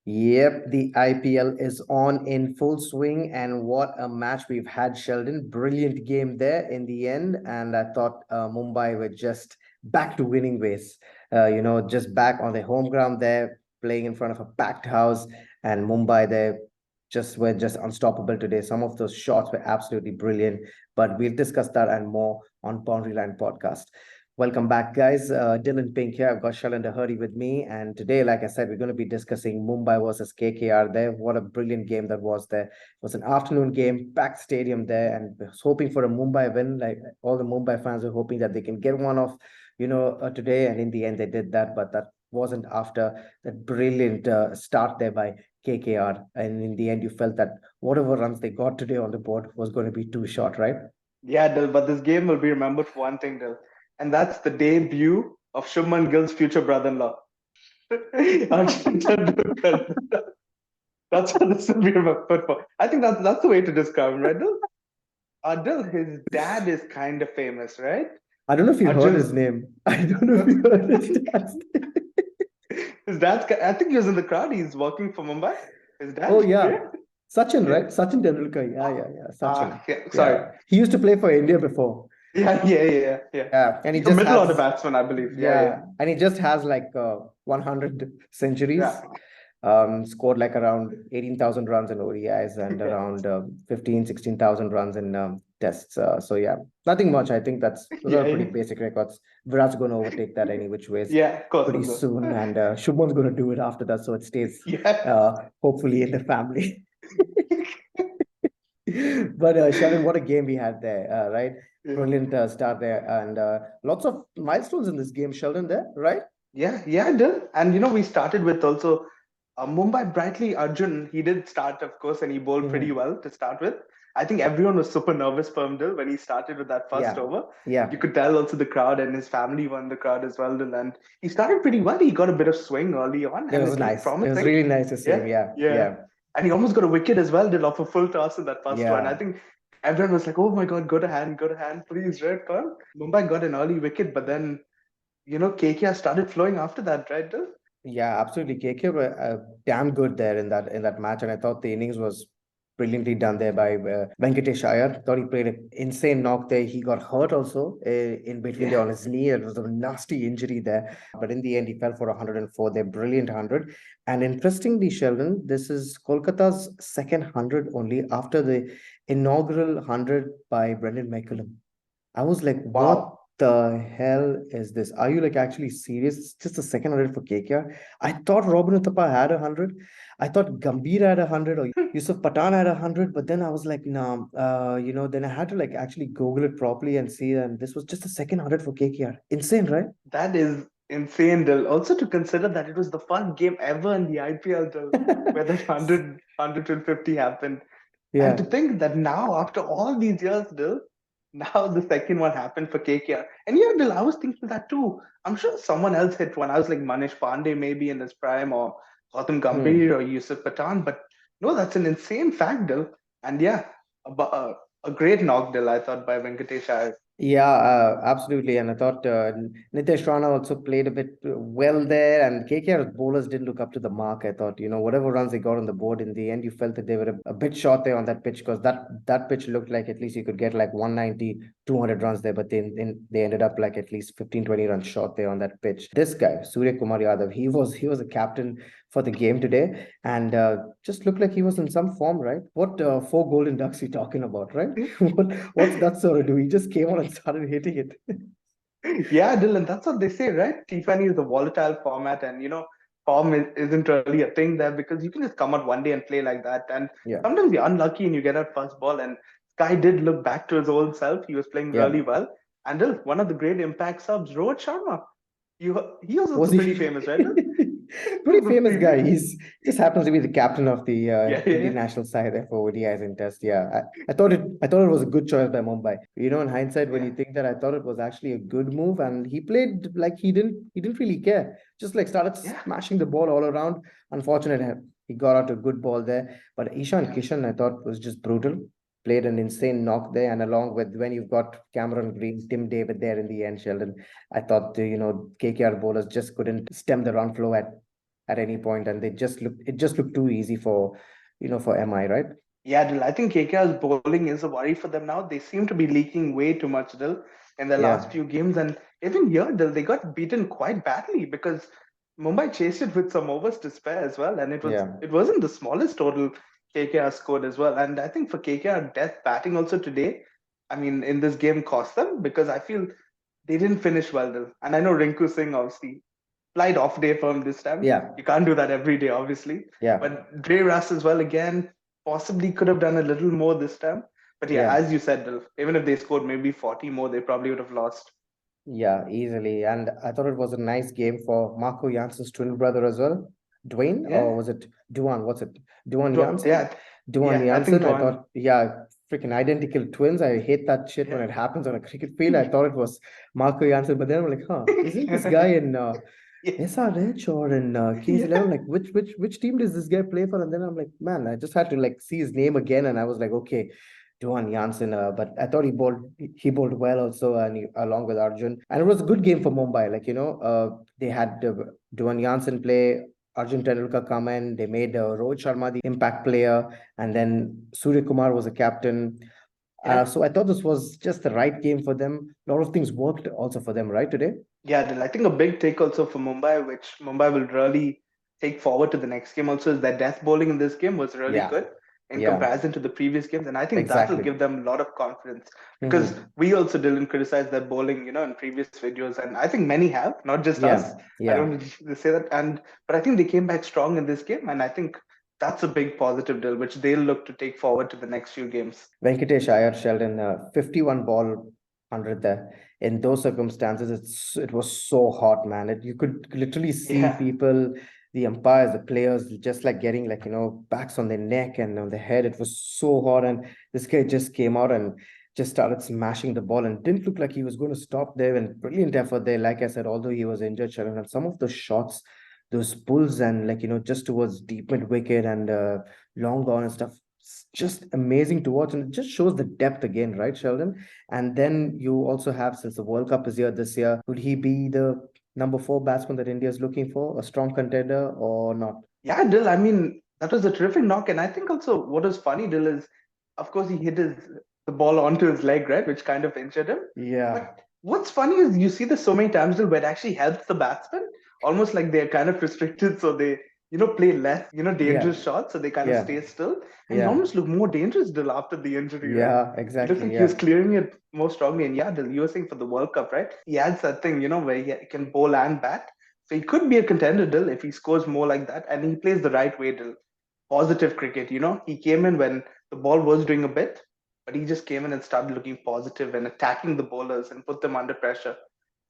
Yep, the IPL is on in full swing, and what a match we've had, Sheldon. Brilliant game there in the end, and I thought Mumbai were just back to winning ways. Just back on their home ground there, playing in front of a packed house, and Mumbai they just were just unstoppable today. Some of those shots were absolutely brilliant, but we'll discuss that and more on Boundary Line podcast. Welcome back, guys. Dillon Pink here. I've got Sheldon Dougherty with me. And today, like I said, we're going to be discussing Mumbai versus KKR there. What a brilliant game that was there. It was an afternoon game, packed stadium there, and I was hoping for a Mumbai win. Like all the Mumbai fans were hoping that they can get one off, today. And in the end, they did that. But that wasn't after that brilliant start there by KKR. And in the end, you felt that whatever runs they got today on the board was going to be too short, right? Yeah, Dil, but this game will be remembered for one thing, Dil, and that's the debut of Shubman Gill's future brother-in-law, Arjun Tendulkar. That's what this will be remembered for. I think that's the way to describe him, right, Dil? Dil, his dad is kind of famous, right? I don't know if you heard his Arjun's name. I don't know if you heard his dad's name. his dad's. I think he was in the crowd. He's working for Mumbai. His Oh dad, yeah, yeah, Sachin, yeah. right? Sachin Tendulkar. Yeah. Sachin. Yeah. Sorry. Yeah, he used to play for India before. Yeah. Yeah, and he He's a just middle order has batsman, I believe. Yeah. yeah, and he just has like 100 centuries. Yeah. Scored like around 18,000 runs in ODIs and around 15, 16,000 runs in tests. So yeah, nothing much. I think those are pretty Yeah. basic records. Virat's going to overtake that any which ways Yeah, of course, pretty of course. soon, and Shubman's going to do it after that, so it stays Yeah. hopefully in the family. But Sheldon, what a game we had there, right? Yeah. Brilliant start there, and lots of milestones in this game, Sheldon. There, right? Yeah, it did. And we started with also Mumbai brightly Arjun. He did start, of course, and he bowled pretty Mhm. well to start with. I think everyone was super nervous for him, Dil, when he started with that first Yeah, over. You yeah. could tell also the crowd and his family won the crowd as well, Dil. And he started pretty well. He got a bit of swing early on, It and was it looked nice. It was promising. really nice to see him. Yeah, Yeah, yeah. yeah, And he almost got a wicket as well, Dil, off a full toss in that first one. I yeah. think everyone was like, oh my God, go to hand, please, red card. Mumbai got an early wicket, but then, KKR started flowing after that, right, Dil? Yeah, absolutely. KK were damn good there in that match, and I thought the innings was brilliantly done there by Venkatesh Iyer. Thought he played an insane knock there. He got hurt also in between there Yeah. on his knee. It was a nasty injury there, but in the end, he fell for 104. There, brilliant 100. And interestingly, Sheldon, this is Kolkata's second 100 only after the inaugural 100 by Brendan McCullum. I was like, what Wow. the hell is this? Are you like actually serious? It's just a second 100 for KKR. I thought Robin Uthappa had 100. I thought Gambhir had 100 or Yusuf Pathan had 100, but then I was like, nah, then I had to like actually Google it properly and see, and this was just a second 100 for KKR. Insane, right? That is insane, Dil. Also to consider that it was the first game ever in the IPL, Dil, where that 150 happened. And to Yeah. think that now, after all these years, Dil, now the second one happened for KKR. And yeah, Dil, I was thinking that too. I'm sure someone else hit one. I was like Manish Pandey maybe in his prime, or Gautam Hmm. Gambhir or Yusuf Pathan. But no, that's an insane fact, Dil. And yeah, a great knock, Dil, I thought, by Venkatesh Iyer. Yeah, absolutely. And I thought Nitesh Rana also played a bit well there, and KKR bowlers didn't look up to the mark. I thought, whatever runs they got on the board in the end, you felt that they were a bit short there on that pitch because that pitch looked like at least you could get like 190, 200 runs there, but they ended up like at least 15, 20 runs short there on that pitch. This guy, Surya Kumar Yadav, he was a captain for the game today and just looked like he was in some form, right? What four golden ducks you talking about, right? What's that sort of do? He just came on and started hitting it. Yeah, Dylan, that's what they say, right? T20 is a volatile format, and form isn't really a thing there because you can just come out one day and play like that. And Yeah, sometimes you're unlucky and you get out first ball. And Sky did look back to his old self. He was playing yeah. really well. And Dylan, one of the great impact subs, Rohit Sharma. He was Was also pretty he famous, right? Dylan? He pretty was a famous guy? pretty, He's just happens to be the captain of the Indian yeah. national side there for ODIs and Test. Yeah, I thought it was a good choice by Mumbai. In hindsight, when Yeah. you think that, I thought it was actually a good move, and he played like he didn't really care. Just like started Yeah. smashing the ball all around. Unfortunate, he got out a good ball there, but Ishan Yeah. Kishan, I thought was just brutal. Played an insane knock there, and along with when you've got Cameron Green, Tim David there in the end, Sheldon, I thought KKR bowlers just couldn't stem the run flow at at any point, and it just looked too easy for, for MI, right? Yeah, Dil, I think KKR's bowling is a worry for them now. They seem to be leaking way too much, Dil, in the last Yeah, few games. And even here, Dil, they got beaten quite badly because Mumbai chased it with some overs to spare as well. And yeah, it wasn't the smallest total KKR scored as well. And I think for KKR, death batting also today, I mean, in this game cost them because I feel they didn't finish well, Dil. And I know Rinku Singh obviously slight off day for him this time. yeah, You can't do that every day, obviously. yeah, But Dre Russ as well, again, possibly could have done a little more this time. But yeah, yeah. as you said, Dil, even if they scored maybe 40 more, they probably would have lost. Yeah, easily. And I thought it was a nice game for Marco Jansen's twin brother as well. Dwayne, or Yeah. was it Duan? What's it? Duan Jansen? Yeah. Duan Yeah. I think Jansen. I Duan. thought, yeah, freaking identical twins. I hate that shit when Yeah. it happens on a cricket field. I thought it was Marco Jansen, but then I'm like, huh, isn't this guy in Yeah. SRH or in Kings 11? Yeah. Like, which team does this guy play for? And then I'm like, man, I just had to like see his name again, and I was like, okay, Duan Jansen, but I thought he bowled well also, and along with Arjun, and it was a good game for Mumbai. Like they had Duan Jansen play, Arjun Tendulkar come in, they made Rohit Sharma the impact player, and then Surya Kumar was a captain. Yeah. So I thought this was just the right game for them. A lot of things worked also for them, right, today? Yeah, Dil, I think a big take also for Mumbai, which Mumbai will really take forward to the next game also, is that death bowling in this game was really Yeah, good in yeah, comparison to the previous games. And I think that will exactly. give them a lot of confidence because Hmm. we also didn't criticize their bowling, in previous videos. And I think many have, not just us. Yeah, I yeah. don't say that. But I think they came back strong in this game. And I think that's a big positive deal, which they'll look to take forward to the next few games. Venkatesh Iyer, Sheldon, 51 ball 100 there. In those circumstances, it was so hot, man. You could literally see Yeah. people, the umpires, the players, just like getting like, backs on their neck and on their head. It was so hot. And this guy just came out and just started smashing the ball and didn't look like he was going to stop there. And brilliant effort there. Like I said, although he was injured, Sheldon, and some of the shots, those pulls and like, just towards deep mid wicket and long on and stuff, it's just amazing to watch, and it just shows the depth again, right, Sheldon? And then you also have, since the World Cup is here this year, would he be the number 4 batsman that India is looking for, a strong contender or not? Yeah, Dill, I mean, that was a terrific knock. And I think also what was funny, Dill, is of course he hit the ball onto his leg, right, which kind of injured him. Yeah, But what's funny is you see this so many times, Dill, where it actually helps the batsman, almost like they're kind of restricted, so they, play less, yeah, dangerous shots, so they kind of yeah, stay still. And he yeah, almost looked more dangerous, Dill, after the injury, right? yeah, It looked exactly. like he was Yeah, clearing it more strongly. And yeah, Dill, you were saying for the World Cup, right? He adds that thing, where he can bowl and bat. So he could be a contender, Dill, if he scores more like that. And he plays the right way, Dill. Positive cricket, He came in when the ball was doing a bit, but he just came in and started looking positive and attacking the bowlers and put them under pressure.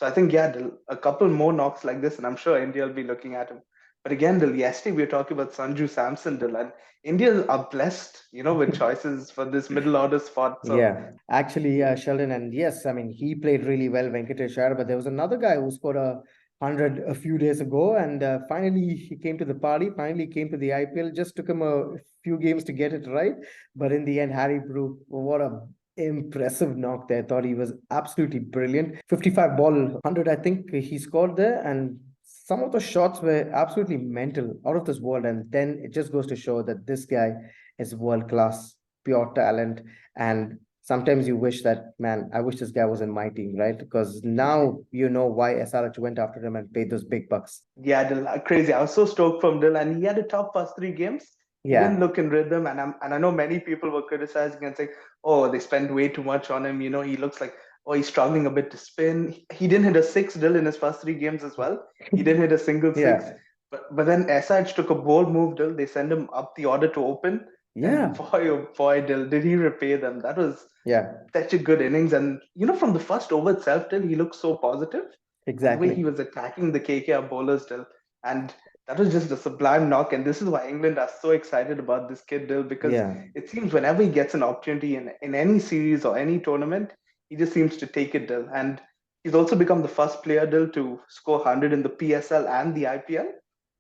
So I think, yeah, Dill, a couple more knocks like this, and I'm sure India will be looking at him. But again, Dill, yesterday we were talking about Sanju Samson, Dill, and India are blessed, with choices for this middle order spot. So yeah. Actually, Sheldon, and yes, I mean, he played really well, Venkatesh Iyer, but there was another guy who scored 100 a few days ago, and finally he came to the party, finally came to the IPL. Just took him a few games to get it right, but in the end, Harry Brook, what a impressive knock there. Thought he was absolutely brilliant. 55 ball 100, I think he scored there, and some of the shots were absolutely mental, out of this world. And then it just goes to show that this guy is world class, pure talent. And sometimes you wish that, man, I wish this guy was in my team, right? Because now you know why SRH went after him and paid those big bucks. yeah, Dill, crazy. I was so stoked from Dill, and he had a tough first 3 games. He didn't Yeah, look in rhythm, and I know many people were criticizing and saying, "Oh, they spent way too much on him." He looks like, oh, he's struggling a bit to spin. He didn't hit a six, Dill, in his first 3 games as well. He didn't hit a single six. yeah, But then SH took a bold move, Dill. They send him up the order to open, and yeah, boy, oh boy, Dill, did he repay them? That was yeah, such a good innings, and from the first over itself, Dill, he looked so positive and the way he exactly. was attacking the KKR bowlers, Dill. And that was just a sublime knock. And this is why England are so excited about this kid, Dill, because Yeah, it seems whenever he gets an opportunity in any series or any tournament, he just seems to take it, Dill. And he's also become the first player, Dill, to score 100 in the PSL and the IPL,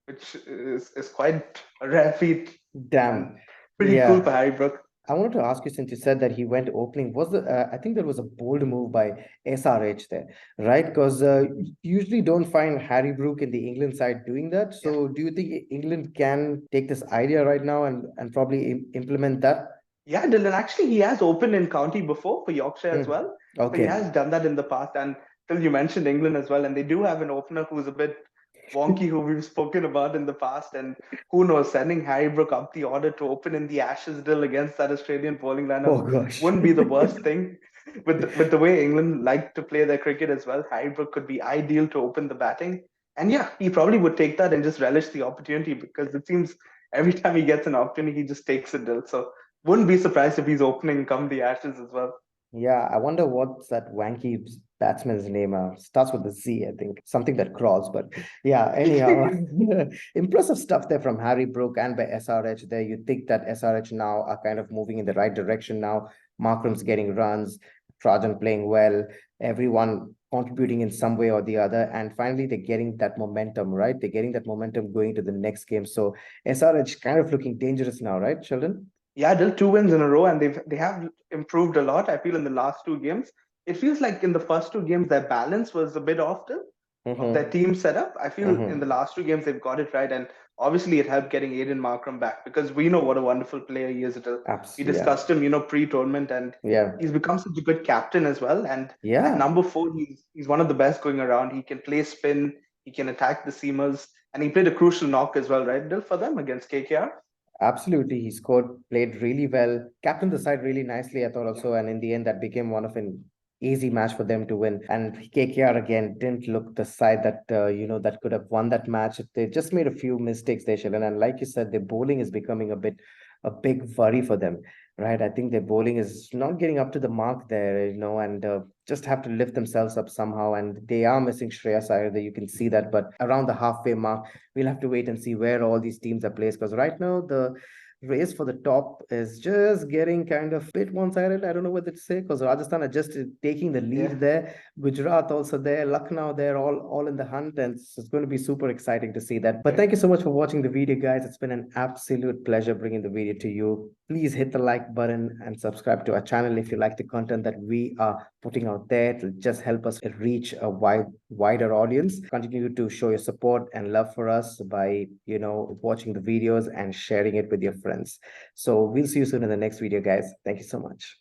which is quite a rare feat and damn. pretty cool for Yeah. Harry Brook. I wanted to ask you, since you said that he went opening, I think there was a bold move by SRH there, right? Because you usually don't find Harry Brook in the England side doing that. Yeah. So do you think England can take this idea right now and probably implement that? Yeah, Dylan. Actually, he has opened in county before for Yorkshire as Hmm. well. So he Okay. has done that in the past. And till you mentioned England as well, and they do have an opener who's a bit wonky, who we've spoken about in the past. And who knows, sending Harry Brook up the order to open in the Ashes drill against that Australian bowling lineup Oh gosh. wouldn't be the worst thing. With the way England like to play their cricket as well, Harry Brook could be ideal to open the batting. And yeah, he probably would take that and just relish the opportunity, because it seems every time he gets an opportunity, he just takes it, Dill. So wouldn't be surprised if he's opening come the Ashes as well. Yeah, I wonder what's that wanky batsman's name. Starts with a Z, I think. Something that crawls. But yeah, anyhow, impressive stuff there from Harry Brook and by SRH there. You think that SRH now are kind of moving in the right direction now. Markram's getting runs, Trajan playing well, everyone contributing in some way or the other. And finally, they're getting that momentum, right? They're getting that momentum going to the next game. So SRH kind of looking dangerous now, right, Sheldon? Yeah, Dill, 2 wins in a row, and they have improved a lot. I feel in the last 2 games, it feels like in the first 2 games their balance was a bit off, Dill, of their Mm-hmm. team setup. I feel in the Mm-hmm. last 2 games they've got it right, and obviously it helped getting Aiden Markram back, because we know what a wonderful player he is. We Absolutely. Yeah. discussed him, pre-tournament, and Yeah. he's become such a good captain as well. And at Yeah. number four, he's one of the best going around. He can play spin, he can attack the seamers, and he played a crucial knock as well, right, Dill, for them against KKR. Absolutely. He scored, played really well, captained the side really nicely, I thought Yeah. also. And in the end, that became one of an easy match for them to win. And KKR again didn't look the side that, that could have won that match. They just made a few mistakes there, Sheldon. And like you said, their bowling is becoming a big worry for them, right? I think their bowling is not getting up to the mark there, and just have to lift themselves up somehow. And they are missing Shreyas Iyer, you can see that. But around the halfway mark, we'll have to wait and see where all these teams are placed, because right now the race for the top is just getting kind of bit one-sided. I don't know what to say, because Rajasthan are just taking the Yeah. lead there. Gujarat also there, Lucknow, they're all in the hunt, and it's going to be super exciting to see that. But thank you so much for watching the video, guys. It's been an absolute pleasure bringing the video to you. Please hit the like button and subscribe to our channel if you like the content that we are putting out there. It'll just help us reach a wider audience. Continue to show your support and love for us by watching the videos and sharing it with your friends. So we'll see you soon in the next video, guys. Thank you so much.